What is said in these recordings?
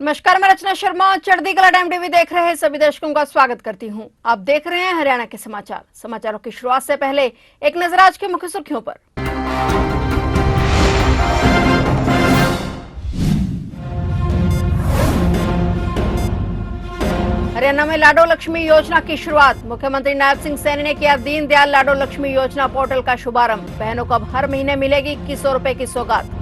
नमस्कार, मैं रचना शर्मा चढ़ती कला टाइम टीवी देख रहे हैं सभी दर्शकों का स्वागत करती हूं। आप देख रहे हैं हरियाणा के समाचार। समाचारों की शुरुआत से पहले एक नजर आज की मुख्य सुर्खियों पर। हरियाणा में लाडो लक्ष्मी योजना की शुरुआत। मुख्यमंत्री नायब सिंह सैनी ने किया दीनदयाल लाडो लक्ष्मी योजना पोर्टल का शुभारंभ। बहनों को अब हर महीने मिलेगी 2100 रुपए की सौगात।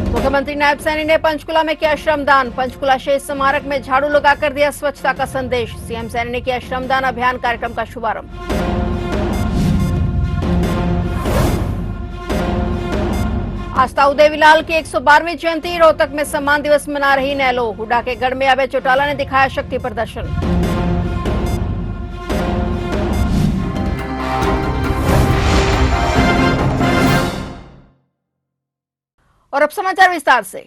मुख्यमंत्री नायब सैनी ने पंचकुला में किया श्रमदान। पंचकुला शहीद स्मारक में झाड़ू लगाकर दिया स्वच्छता का संदेश। सीएम सैनी ने किया श्रमदान अभियान कार्यक्रम का शुभारंभ। आस्था उदयविलाल की 112वीं जयंती। रोहतक में सम्मान दिवस मना रही नैलो। हुड्डा के गढ़ में अभय चौटाला ने दिखाया शक्ति प्रदर्शन। और अब समाचार विस्तार से।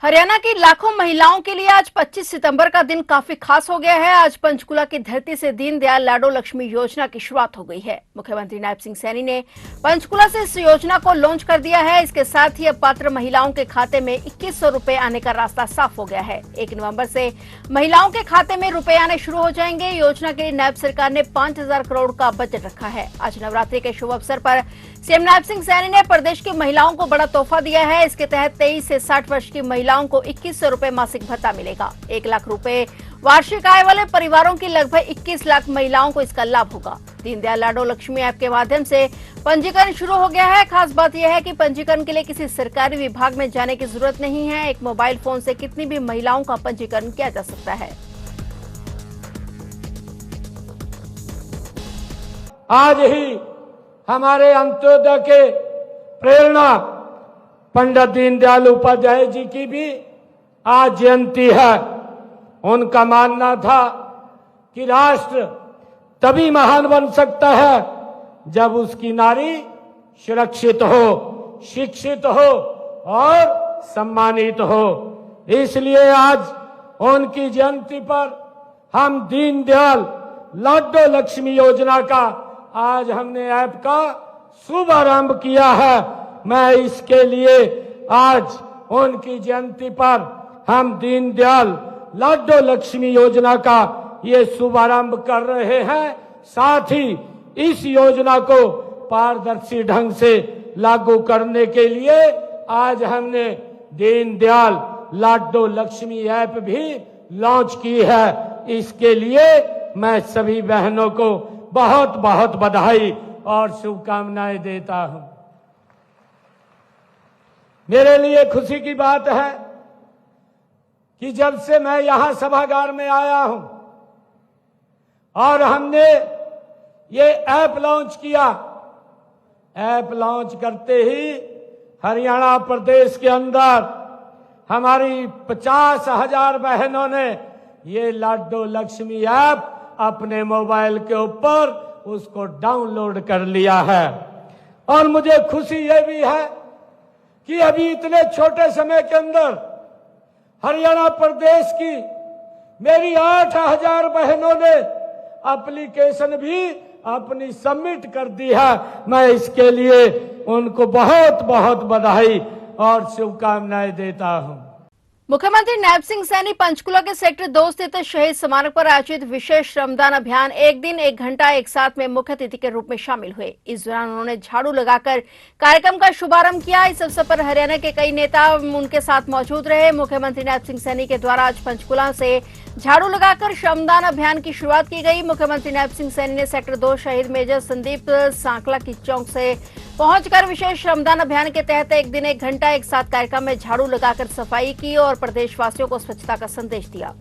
हरियाणा की लाखों महिलाओं के लिए आज 25 सितंबर का दिन काफी खास हो गया है। आज पंचकुला की धरती से दीनदयाल लाडो लक्ष्मी योजना की शुरुआत हो गई है। मुख्यमंत्री नायब सिंह सैनी ने पंचकुला से इस योजना को लॉन्च कर दिया है। इसके साथ ही अब पात्र महिलाओं के खाते में 2100 रुपए आने का रास्ता साफ हो गया है। 1 नवंबर से महिलाओं के खाते में रुपए आने शुरू हो जाएंगे। योजना के लिए नायब सरकार ने 5000 करोड़ का बजट रखा है। आज नवरात्रि के शुभ अवसर पर सीएम नायब सिंह सैनी ने प्रदेश की महिलाओं को बड़ा तोहफा दिया है। इसके तहत 23 से 60 वर्ष की महिलाओं को 2100 रुपए मासिक भत्ता मिलेगा। 1 लाख रुपए वार्षिक आय वाले परिवारों की लगभग 21 लाख महिलाओं को इसका लाभ होगा। दीनदयाल लाडो लक्ष्मी ऐप के माध्यम से पंजीकरण शुरू हो गया है। खास बात यह है कि पंजीकरण के लिए किसी सरकारी विभाग में जाने की जरूरत नहीं है। एक मोबाइल फोन से कितनी भी महिलाओं का पंजीकरण किया जा सकता है। आज ही हमारे अंत्योदय के प्रेरणा पंडित दीनदयाल उपाध्याय जी की भी आज जयंती है। उनका मानना था कि राष्ट्र तभी महान बन सकता है जब उसकी नारी सुरक्षित हो, शिक्षित हो और सम्मानित हो। इसलिए आज उनकी जयंती पर हम दीनदयाल लाडो लक्ष्मी योजना का आज हमने ऐप का शुभारंभ किया है। मैं इसके लिए आज उनकी जयंती पर हम दीनदयाल लाडो लक्ष्मी योजना का ये शुभारंभ कर रहे हैं। साथ ही इस योजना को पारदर्शी ढंग से लागू करने के लिए आज हमने दीनदयाल लाडो लक्ष्मी ऐप भी लॉन्च की है। इसके लिए मैं सभी बहनों को बहुत बहुत बधाई और शुभकामनाएं देता हूं। मेरे लिए खुशी की बात है कि जब से मैं यहां सभागार में आया हूं और हमने ये ऐप लॉन्च किया, ऐप लॉन्च करते ही हरियाणा प्रदेश के अंदर हमारी 50,000 बहनों ने ये लाडो लक्ष्मी ऐप अपने मोबाइल के ऊपर उसको डाउनलोड कर लिया है। और मुझे खुशी यह भी है कि अभी इतने छोटे समय के अंदर हरियाणा प्रदेश की मेरी 8,000 बहनों ने एप्लीकेशन भी अपनी सबमिट कर दी है। मैं इसके लिए उनको बहुत बहुत बधाई और शुभकामनाएं देता हूं। मुख्यमंत्री नायब सिंह सैनी पंचकुला के सेक्टर 2 स्थित शहीद स्मारक पर आयोजित विशेष श्रमदान अभियान एक दिन एक घंटा एक साथ में मुख्य अतिथि के रूप में शामिल हुए। इस दौरान उन्होंने झाड़ू लगाकर कार्यक्रम का शुभारंभ किया। इस अवसर पर हरियाणा के कई नेता उनके साथ मौजूद रहे। मुख्यमंत्री नायब सिंह सैनी के द्वारा आज पंचकुला से झाड़ू लगाकर श्रमदान अभियान की शुरुआत की गई। मुख्यमंत्री नायब सिंह सैनी ने सेक्टर 2 शहीद मेजर संदीप सांकला की चौक से पहुंचकर विशेष श्रमदान अभियान के तहत एक दिन एक घंटा एक साथ कार्यक्रम में झाड़ू लगाकर सफाई की और प्रदेशवासियों को स्वच्छता का संदेश दिया।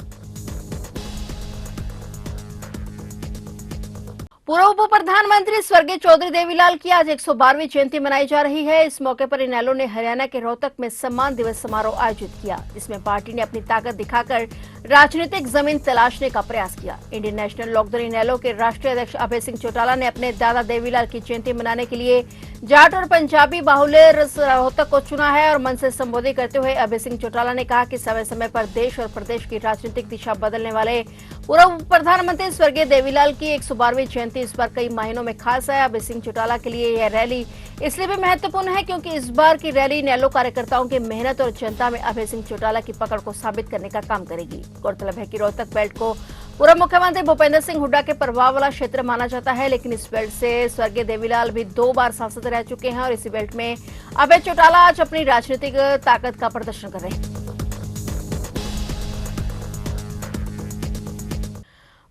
पूर्व उप प्रधानमंत्री स्वर्गीय चौधरी देवीलाल की आज 112वीं जयंती मनाई जा रही है। इस मौके पर इनेलो ने हरियाणा के रोहतक में सम्मान दिवस समारोह आयोजित किया। इसमें पार्टी ने अपनी ताकत दिखाकर राजनीतिक जमीन तलाशने का प्रयास किया। इंडियन नेशनल लोकदल इनेलो के राष्ट्रीय अध्यक्ष अभय सिंह चौटाला ने अपने दादा देवीलाल की जयंती मनाने के लिए जाट और पंजाबी बाहुल्य रोहतक को चुना है और मन से संबोधित करते हुए अभय सिंह चौटाला ने कहा कि समय समय पर देश और प्रदेश की राजनीतिक दिशा बदलने वाले पूर्व प्रधानमंत्री स्वर्गीय देवीलाल की 112वीं जयंती इस बार कई महीनों में खास है। अभय सिंह चौटाला के लिए यह रैली इसलिए भी महत्वपूर्ण है क्योंकि इस बार की रैली नैलो कार्यकर्ताओं की मेहनत और जनता में अभय सिंह चौटाला की पकड़ को साबित करने का काम करेगी। गौरतलब है कि रोहतक बेल्ट को पूर्व मुख्यमंत्री भूपेंद्र सिंह हुड्डा के प्रभाव वाला क्षेत्र माना जाता है, लेकिन इस बेल्ट से स्वर्गीय देवीलाल भी 2 बार सांसद रह चुके हैं और इसी बेल्ट में अभय चौटाला आज अपनी राजनीतिक ताकत का प्रदर्शन कर रहे हैं।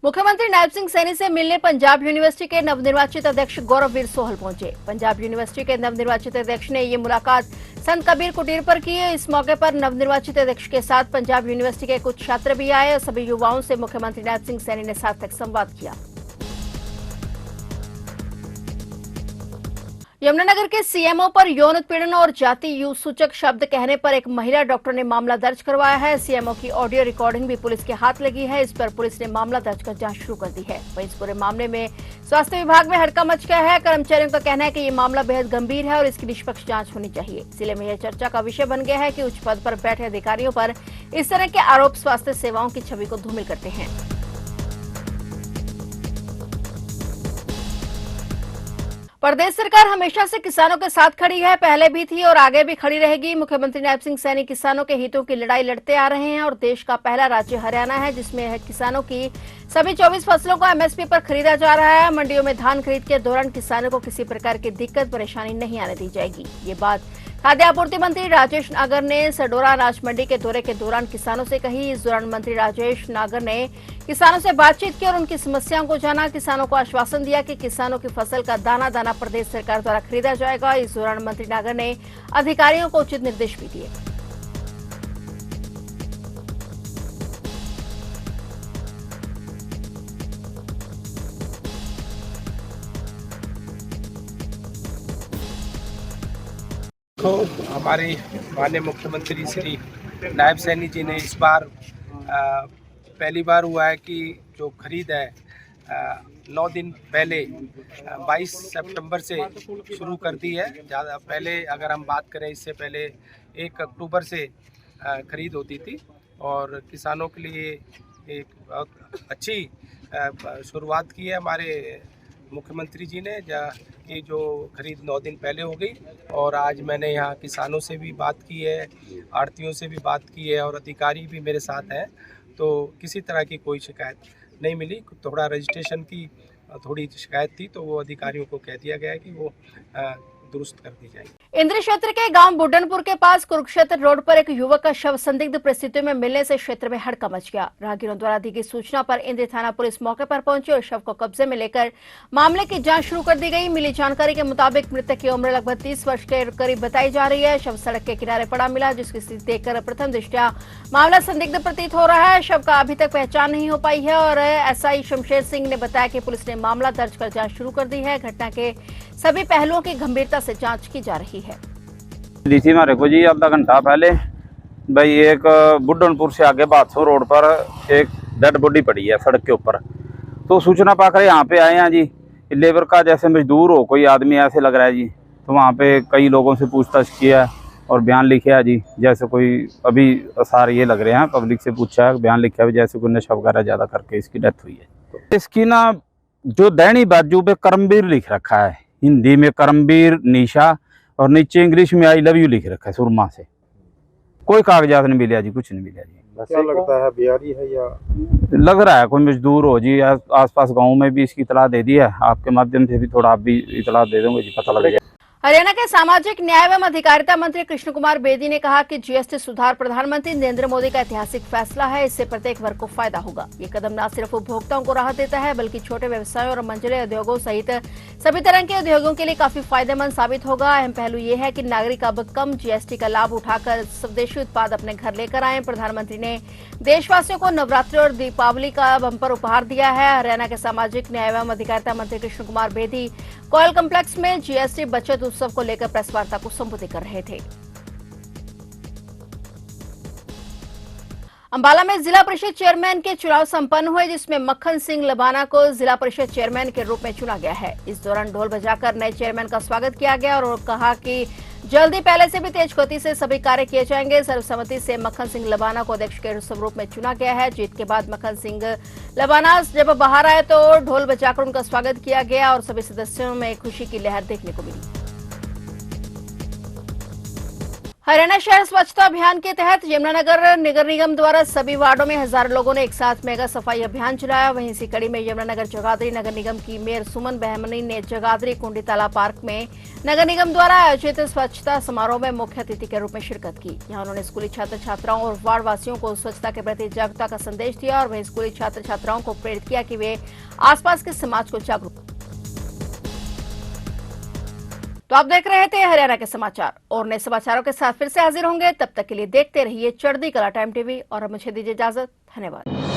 मुख्यमंत्री नायब सिंह सैनी से मिलने पंजाब यूनिवर्सिटी के नवनिर्वाचित अध्यक्ष गौरववीर सोहल पहुंचे। पंजाब यूनिवर्सिटी के नवनिर्वाचित अध्यक्ष ने ये मुलाकात संत कबीर कुटीर पर की। इस मौके पर नवनिर्वाचित अध्यक्ष के साथ पंजाब यूनिवर्सिटी के कुछ छात्र भी आए और सभी युवाओं से मुख्यमंत्री नायब सिंह सैनी ने सार्थक संवाद किया। यमुनानगर के सीएमओ पर यौन उत्पीड़न और जाति सूचक शब्द कहने पर एक महिला डॉक्टर ने मामला दर्ज करवाया है। सीएमओ की ऑडियो रिकॉर्डिंग भी पुलिस के हाथ लगी है। इस पर पुलिस ने मामला दर्ज कर जांच शुरू कर दी है। वहीं इस पूरे मामले में स्वास्थ्य विभाग में हड़कंप मच गया है। कर्मचारियों का कहना है कि ये मामला बेहद गंभीर है और इसकी निष्पक्ष जांच होनी चाहिए। जिले में यह चर्चा का विषय बन गया है कि उच्च पद पर बैठे अधिकारियों पर इस तरह के आरोप स्वास्थ्य सेवाओं की छवि को धूमिल करते हैं। प्रदेश सरकार हमेशा से किसानों के साथ खड़ी है, पहले भी थी और आगे भी खड़ी रहेगी। मुख्यमंत्री नायब सिंह सैनी किसानों के हितों की लड़ाई लड़ते आ रहे हैं और देश का पहला राज्य हरियाणा है जिसमें किसानों की सभी 24 फसलों को एमएसपी पर खरीदा जा रहा है। मंडियों में धान खरीद के दौरान किसानों को किसी प्रकार की दिक्कत परेशानी नहीं आने दी जाएगी। ये बात खाद्य आपूर्ति मंत्री राजेश नागर ने सडोरा अनाज मंडी के दौरे के दौरान किसानों से कही। इस दौरान मंत्री राजेश नागर ने किसानों से बातचीत की और उनकी समस्याओं को जाना। किसानों को आश्वासन दिया कि किसानों की फसल का दाना दाना प्रदेश सरकार द्वारा खरीदा जाएगा। इस दौरान मंत्री नागर ने अधिकारियों को उचित निर्देश भी दिए। तो हमारे माननीय मुख्यमंत्री श्री नायब सैनी जी ने इस बार पहली बार हुआ है कि जो खरीद है 9 दिन पहले 22 सितंबर से शुरू कर दी है। ज़्यादा पहले अगर हम बात करें इससे पहले 1 अक्टूबर से खरीद होती थी और किसानों के लिए एक बहुत अच्छी शुरुआत की है हमारे मुख्यमंत्री जी ने कि जो खरीद 9 दिन पहले हो गई। और आज मैंने यहाँ किसानों से भी बात की है, आड़तियों से भी बात की है और अधिकारी भी मेरे साथ हैं, तो किसी तरह की कोई शिकायत नहीं मिली। थोड़ा रजिस्ट्रेशन की थोड़ी शिकायत थी तो वो अधिकारियों को कह दिया गया है कि वो दुरुस्त कर दी जाएगी। इंद्र क्षेत्र के गांव बुड्डनपुर के पास कुरुक्षेत्र रोड पर एक युवक का शव संदिग्ध परिस्थितियों में मिलने से क्षेत्र में हड़कंप मच गया। राहगीरों द्वारा दी गई सूचना पर इंद्र थाना पुलिस मौके पर पहुंची और शव को कब्जे में लेकर मामले की जांच शुरू कर दी गई। मिली जानकारी के मुताबिक मृतक की उम्र लगभग 30 वर्ष के करीब बताई जा रही है। शव सड़क के किनारे पड़ा मिला जिसकी स्थिति देखकर प्रथम दृष्टया मामला संदिग्ध प्रतीत हो रहा है। शव का अभी तक पहचान नहीं हो पाई है और एसआई शमशेर सिंह ने बताया कि पुलिस ने मामला दर्ज कर जांच शुरू कर दी है। घटना के सभी पहलुओं की गंभीरता से जांच की जा रही है। डीसी मारे को जी आधा घंटा पहले भाई एक बुड्डनपुर से आगे बादशाह रोड पर एक डेड बॉडी पड़ी है सड़क के ऊपर, तो सूचना पाकर यहाँ पे आए हैं जी। लेबर का जैसे मजदूर हो कोई आदमी ऐसे लग रहा है जी, तो वहाँ पे कई लोगों से पूछताछ किया और बयान लिखे है जी। जैसे कोई अभी आसार ये लग रहे हैं, पब्लिक से पूछा है, बयान लिखा है जैसे कोई नशा वगैरह ज़्यादा करके इसकी डेथ हुई है। इसकी ना जो दैनी बाजू पे करमवीर लिख रखा है, हिंदी में करमवीर निशा और नीचे इंग्लिश में आई लव यू लिख रखा है सुरमा से। कोई कागजात नहीं मिला जी, कुछ नहीं मिला जी। क्या लगता है बिहारी है या लग रहा है कोई मजदूर हो जी। आसपास गांव में भी इसकी इतला दे दी है, आपके माध्यम से भी थोड़ा आप भी इतला दे दोगे जी, पता लगेगा। हरियाणा के सामाजिक न्याय एवं अधिकारिता मंत्री कृष्ण कुमार बेदी ने कहा कि जीएसटी सुधार प्रधानमंत्री नरेंद्र मोदी का ऐतिहासिक फैसला है। इससे प्रत्येक वर्ग को फायदा होगा। ये कदम न सिर्फ उपभोक्ताओं को राहत देता है बल्कि छोटे व्यवसायों और मंझले उद्योगों सहित सभी तरह के उद्योगों के लिए काफी फायदेमंद साबित होगा। अहम पहलू ये है कि नागरिक अब कम जीएसटी का लाभ उठाकर स्वदेशी उत्पाद अपने घर लेकर आए। प्रधानमंत्री ने देशवासियों को नवरात्रि और दीपावली का बम्पर उपहार दिया है। हरियाणा के सामाजिक न्याय एवं अधिकारिता मंत्री कृष्ण कुमार बेदी कोयल कॉम्प्लेक्स में जीएसटी बचत उत्सव को लेकर प्रेस वार्ता को संबोधित कर रहे थे। अंबाला में जिला परिषद चेयरमैन के चुनाव संपन्न हुए, जिसमें मक्खन सिंह लबाना को जिला परिषद चेयरमैन के रूप में चुना गया है। इस दौरान ढोल बजाकर नए चेयरमैन का स्वागत किया गया और कहा कि जल्दी पहले से भी तेज गति से सभी कार्य किए जाएंगे। सर्वसम्मति से मक्खन सिंह लबाना को अध्यक्ष के स्वरूप में चुना गया है। जीत के बाद मक्खन सिंह लबाना जब बाहर आए तो ढोल बजाकर उनका स्वागत किया गया और सभी सदस्यों में खुशी की लहर देखने को मिली। हरियाणा शहर स्वच्छता अभियान के तहत यमुनानगर नगर निगम द्वारा सभी वार्डों में हजारों लोगों ने एक साथ मेगा सफाई अभियान चलाया। वहीं इसी कड़ी में यमुनानगर जगाधरी नगर निगम की मेयर सुमन बहमनी ने जगाधरी कुंडी तालाब पार्क में नगर निगम द्वारा आयोजित स्वच्छता समारोह में मुख्य अतिथि के रूप में शिरकत की। यहां उन्होंने स्कूली छात्र छात्राओं और वार्ड वासियों को स्वच्छता के प्रति जागरूकता का संदेश दिया और वहीं स्कूली छात्र छात्राओं को प्रेरित किया कि वे आसपास के समाज को जागरूक। तो आप देख रहे थे हरियाणा के समाचार और नए समाचारों के साथ फिर से हाजिर होंगे। तब तक के लिए देखते रहिए चढ़ती कला टाइम टीवी और मुझे दीजिए इजाजत। धन्यवाद।